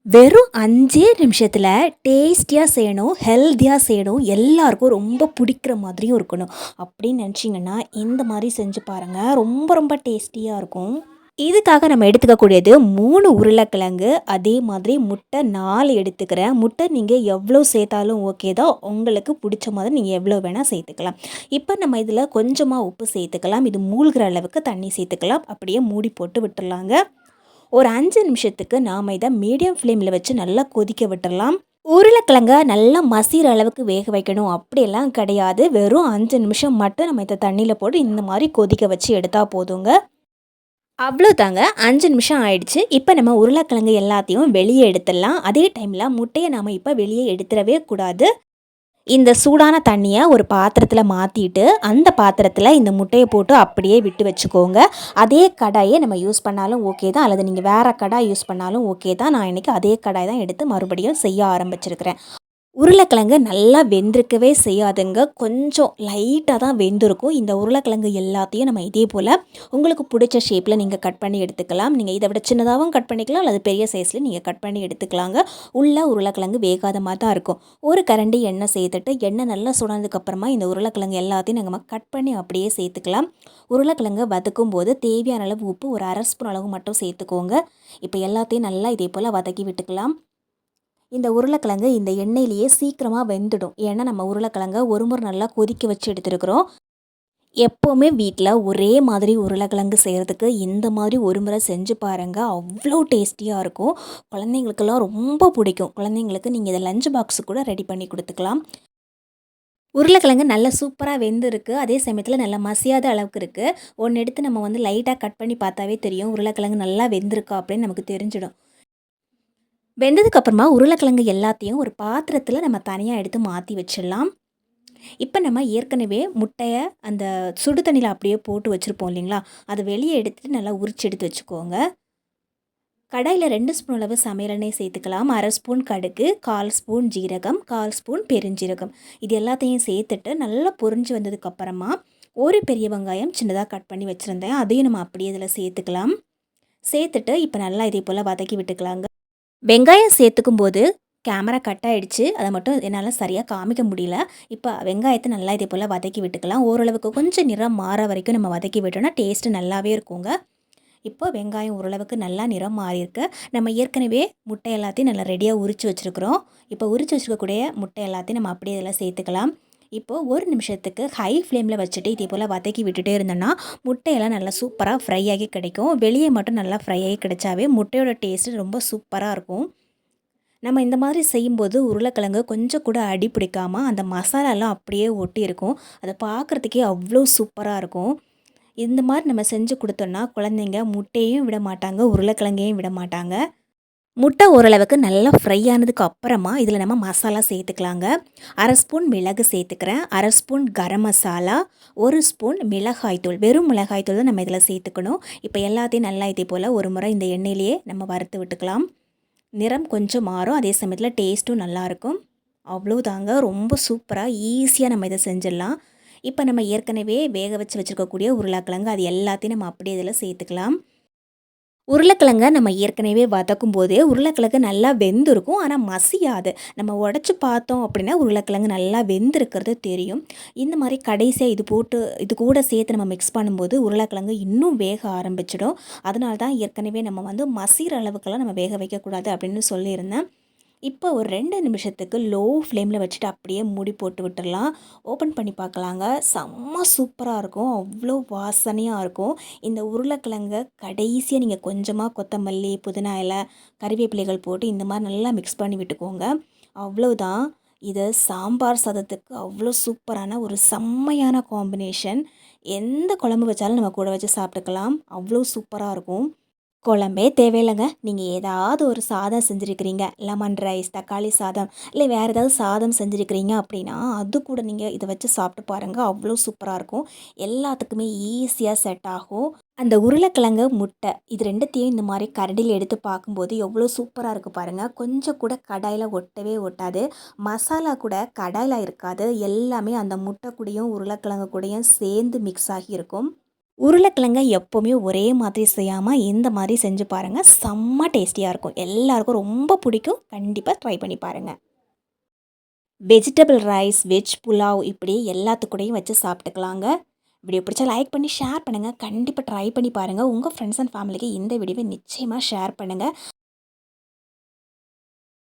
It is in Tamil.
வெறும் 5 நிமிஷத்துல டேஸ்டியா செய்யணும், ஹெல்தியா செய்யணும், எல்லாருக்கும் ரொம்ப பிடிக்கிற மாதிரியும் இருக்கணும். அப்படின்னு நினச்சிங்கன்னா, இந்த மாரி செஞ்சு பாருங்க. ரொம்ப ரொம்ப டேஸ்டியா இருக்கும். இதுக்காக நம்ம எடுத்துக்கக்கூடியது 3 உருளைக்கிழங்கு, அதே மாதிரி முட்டை 4 எடுத்துக்கிறேன். முட்டை நீங்க எவ்வளோ சேர்த்தாலும் ஓகே தான். உங்களுக்கு பிடிச்ச மாதிரி நீங்க எவ்வளோ வேணா சேர்த்துக்கலாம். இப்போ நம்ம இதில கொஞ்சமா உப்பு சேர்த்துக்கலாம். இது மூழ்கிற அளவுக்கு தண்ணி சேர்த்துக்கலாம். அப்படியே மூடி போட்டு விட்டுறலாங்க. ஒரு 5 நிமிஷத்துக்கு நாம இதை மீடியம் ஃப்ளேமில் வச்சு நல்லா கொதிக்க விட்டுறலாம். உருளைக்கிழங்க நல்லா மசிகிற அளவுக்கு வேக வைக்கணும் அப்படியெல்லாம் கிடையாது. வெறும் 5 நிமிஷம் மட்டும் நம்ம இதை தண்ணியில் போட்டு இந்த மாதிரி கொதிக்க வச்சு எடுத்தால் போதுங்க. அவ்வளோதாங்க. 5 நிமிஷம் ஆயிடுச்சு. இப்போ நம்ம உருளைக்கிழங்கு எல்லாத்தையும் வெளியே எடுத்துடலாம். அதே டைமில் முட்டையை நாம் இப்போ வெளியே எடுத்துடவே கூடாது. இந்த சூடான தண்ணியை ஒரு பாத்திரத்தில் மாற்றிட்டு அந்த பாத்திரத்தில் இந்த முட்டையை போட்டு அப்படியே விட்டு வச்சுக்கோங்க. அதே கடாயை நம்ம யூஸ் பண்ணாலும் ஓகே தான், அல்லது நீங்கள் வேறு கடாய் யூஸ் பண்ணாலும் ஓகே தான். நான் இன்றைக்கி அதே கடாய் தான் எடுத்து மறுபடியும் செய்ய ஆரம்பிச்சிருக்கிறேன். உருளைக்கிழங்கு நல்லா வெந்திருக்கவே செய்யாதுங்க. கொஞ்சம் லைட்டாக தான் வெந்திருக்கும். இந்த உருளைக்கிழங்கு எல்லாத்தையும் நம்ம இதே போல் உங்களுக்கு பிடிச்ச ஷேப்பில் நீங்கள் கட் பண்ணி எடுத்துக்கலாம். நீங்கள் இதை விட சின்னதாகவும் கட் பண்ணிக்கலாம், அல்லது பெரிய சைஸில் நீங்கள் கட் பண்ணி எடுத்துக்கலாங்க. உள்ள உருளைக்கிழங்கு வேகாத மாதிரி தான் இருக்கும். ஒரு கரண்டி எண்ணெய் சேர்த்துட்டு எண்ணெய் நல்லா சுடனதுக்கப்புறமா இந்த உருளைக்கிழங்கு எல்லாத்தையும் நம்ம கட் பண்ணி அப்படியே சேர்த்துக்கலாம். உருளைக்கிழங்கு வதக்கும் போது தேவையான அளவு உப்பு ஒரு 1/2 ஸ்பூன் அளவு மட்டும் சேர்த்துக்கோங்க. இப்போ எல்லாத்தையும் நல்லா இதே போல் வதக்கி விட்டுக்கலாம். இந்த உருளைக்கிழங்கு இந்த எண்ணெயிலேயே சீக்கிரமாக வெந்துடும். ஏன்னா நம்ம உருளைக்கிழங்க ஒரு முறை நல்லா கொதிக்க வச்சு எடுத்துருக்குறோம். எப்போவுமே வீட்டில் ஒரே மாதிரி உருளைக்கிழங்கு செய்கிறதுக்கு இந்த மாதிரி ஒரு முறை செஞ்சு பாருங்கள். அவ்வளோ டேஸ்டியாக இருக்கும். குழந்தைங்களுக்கெல்லாம் ரொம்ப பிடிக்கும். குழந்தைங்களுக்கு நீங்கள் இதை லஞ்ச் பாக்ஸு கூட ரெடி பண்ணி கொடுத்துக்கலாம். உருளைக்கிழங்கு நல்லா சூப்பராக வெந்திருக்கு. அதே சமயத்தில் நல்லா மசியாத அளவுக்கு இருக்குது. ஒன்று எடுத்து நம்ம லைட்டாக கட் பண்ணி பார்த்தாவே தெரியும் உருளைக்கிழங்கு நல்லா வெந்திருக்கா அப்படின்னு நமக்கு தெரிஞ்சிடும். வெந்ததுக்கப்புறமா உருளைக்கிழங்கு எல்லாத்தையும் ஒரு பாத்திரத்தில் நம்ம தனியாக எடுத்து மாற்றி வச்சிடலாம். இப்போ நம்ம ஏற்கனவே முட்டையை அந்த சுடு தண்ணியில் அப்படியே போட்டு வச்சுருப்போம் இல்லைங்களா, அதை வெளியே எடுத்துகிட்டு நல்லா உரிச்சு எடுத்து வச்சுக்கோங்க. கடாயில் 2 ஸ்பூன் அளவு சமையல் எண்ணெய் சேர்த்துக்கலாம். 1/2 ஸ்பூன் கடுகு, 1/4 ஸ்பூன் ஜீரகம், 1/4 ஸ்பூன் பெருஞ்சீரகம். இது எல்லாத்தையும் சேர்த்துட்டு நல்லா பொரிஞ்சு வந்ததுக்கப்புறமா ஒரு பெரிய வெங்காயம் சின்னதாக கட் பண்ணி வச்சுருந்தேன், அதையும் நம்ம அப்படியே இதில் சேர்த்துக்கலாம். சேர்த்துட்டு இப்போ நல்லா இதே போல் வதக்கி விட்டுக்கலாங்க. வெங்காயம் சேர்த்துக்கும் போது கேமரா கட் ஆகிடுச்சு, அதை மட்டும் என்னால் சரியாக காமிக்க முடியல. இப்போ வெங்காயத்தை நல்லா இதே போல் வதக்கி விட்டுக்கலாம். ஓரளவுக்கு கொஞ்சம் நிறம் மாற வரைக்கும் நம்ம வதக்கி விட்டோம்னா டேஸ்ட்டு நல்லாவே இருக்குங்க. இப்போ வெங்காயம் ஓரளவுக்கு நல்லா நிறம் மாறியிருக்கு. நம்ம ஏற்கனவே முட்டை எல்லாத்தையும் நல்லா ரெடியாக உரித்து வச்சுருக்குறோம். இப்போ உரித்து வச்சுருக்கக்கூடிய முட்டை எல்லாத்தையும் நம்ம அப்படியே இதில் சேர்த்துக்கலாம். இப்போது 1 நிமிஷத்துக்கு ஹை ஃப்ளேமில் வச்சுட்டு இதே போல் வதக்கி விட்டுட்டே இருந்தோன்னா முட்டையெல்லாம் நல்லா சூப்பராக ஃப்ரை ஆகி கிடைக்கும். வெளியே மட்டும் நல்லா ஃப்ரை ஆகி கிடைச்சாவே முட்டையோட டேஸ்ட்டு ரொம்ப சூப்பராக இருக்கும். நம்ம இந்த மாதிரி செய்யும்போது உருளைக்கிழங்கு கொஞ்சம் கூட அடி பிடிக்காமல் அந்த மசாலாலாம் அப்படியே ஒட்டி இருக்கும். அதை பார்க்குறதுக்கே அவ்வளோ சூப்பராக இருக்கும். இந்த மாதிரி நம்ம செஞ்சு கொடுத்தோன்னா குழந்தைங்க முட்டையும் விட மாட்டாங்க, உருளைக்கிழங்கையும் விட மாட்டாங்க. முட்டை ஓரளவுக்கு நல்லா ஃப்ரை ஆனதுக்கு அப்புறமா இதில் நம்ம மசாலா சேர்த்துக்கலாங்க. 1/2 ஸ்பூன் மிளகு சேர்த்துக்கிறேன், 1/2 ஸ்பூன் கரம் மசாலா, 1 ஸ்பூன் மிளகாய்த்தூள், வெறும் மிளகாய்த்தூள் தான் நம்ம இதில் சேர்த்துக்கணும். இப்போ எல்லாத்தையும் நல்லா இதே போல் ஒரு முறை இந்த எண்ணெயிலேயே நம்ம வறுத்து விட்டுக்கலாம். நிறம் கொஞ்சம் மாறும், அதே சமயத்தில் டேஸ்ட்டும் நல்லாயிருக்கும். அவ்வளோதாங்க, ரொம்ப சூப்பராக ஈஸியாக நம்ம இதை செஞ்சிடலாம். இப்போ நம்ம ஏற்கனவே வேக வச்சு வச்சுருக்கக்கூடிய உருளைக்கிழங்கு அது எல்லாத்தையும் நம்ம அப்படியே இதில் சேர்த்துக்கலாம். உருளைக்கிழங்க நம்ம ஏற்கனவே வதக்கும் போதே உருளைக்கிழங்கு நல்லா வெந்திருக்கும், ஆனால் மசியாது. நம்ம உடச்சி பார்த்தோம் அப்படின்னா உருளைக்கிழங்கு நல்லா வெந்திருக்கிறது தெரியும். இந்த மாதிரி கடைசியாக இது கூட சேர்த்து நம்ம மிக்ஸ் பண்ணும்போது உருளைக்கிழங்கு இன்னும் வேக ஆரம்பிச்சிடும். அதனால தான் ஏற்கனவே நம்ம மசிகிற அளவுக்கெல்லாம் நம்ம வேக வைக்கக்கூடாது அப்படின்னு சொல்லியிருந்தேன். இப்போ ஒரு 2 நிமிஷத்துக்கு லோ ஃப்ளேமில் வச்சுட்டு அப்படியே மூடி போட்டு விட்டுடலாம். ஓப்பன் பண்ணி பார்க்கலாங்க. செம்ம சூப்பராக இருக்கும், அவ்வளோ வாசனையாக இருக்கும். இந்த உருளைக்கிழங்க கடைசியாக நீங்கள் கொஞ்சமாக கொத்தமல்லி, புதினா இலை, கறிவேப்பிலைகள் போட்டு இந்த மாதிரி நல்லா மிக்ஸ் பண்ணி விட்டுக்கோங்க. அவ்வளோதான். இது சாம்பார் சாதத்துக்கு அவ்வளோ சூப்பரான ஒரு செம்மையான காம்பினேஷன். எந்த குழம்பு வச்சாலும் நம்ம கூட வச்சு சாப்பிட்டுக்கலாம். அவ்வளோ சூப்பராக இருக்கும். குழம்பே தேவையில்லைங்க. நீங்கள் ஏதாவது ஒரு சாதம் செஞ்சுருக்கிறீங்க, லெமன் ரைஸ், தக்காளி சாதம், இல்லை வேறு ஏதாவது சாதம் செஞ்சுருக்கிறீங்க அப்படின்னா அது கூட நீங்கள் இதை வச்சு சாப்பிட்டு பாருங்கள். அவ்வளோ சூப்பராக இருக்கும். எல்லாத்துக்குமே ஈஸியாக செட் ஆகும். அந்த உருளைக்கிழங்கு, முட்டை இது 2த்தையும் இந்த மாதிரி கரண்டியில் எடுத்து பார்க்கும்போது எவ்வளோ சூப்பராக இருக்குது பாருங்கள். கொஞ்சம் கூட கடாயில் ஒட்டவே ஒட்டாது. மசாலா கூட கடாயில் இருக்காது. எல்லாமே அந்த முட்டை கூடயும் உருளைக்கிழங்கு கூடயும் சேர்ந்து மிக்ஸ் ஆகி இருக்கும். உருளைக்கிழங்க எப்போவுமே ஒரே மாதிரி செய்யாமல் இந்த மாதிரி செஞ்சு பாருங்கள். செம்ம டேஸ்டியாக இருக்கும். எல்லாருக்கும் ரொம்ப பிடிக்கும். கண்டிப்பாக ட்ரை பண்ணி பாருங்கள். வெஜிடபிள் ரைஸ், வெஜ் புலாவ் இப்படி எல்லாத்துக்கூடையும் வச்சு சாப்பிட்டுக்கலாங்க. வீடியோ பிடிச்சா லைக் பண்ணி ஷேர் பண்ணுங்கள். கண்டிப்பாக ட்ரை பண்ணி பாருங்கள். உங்கள் ஃப்ரெண்ட்ஸ் அண்ட் ஃபேமிலிக்கு இந்த வீடியோவை நிச்சயமாக ஷேர் பண்ணுங்கள்.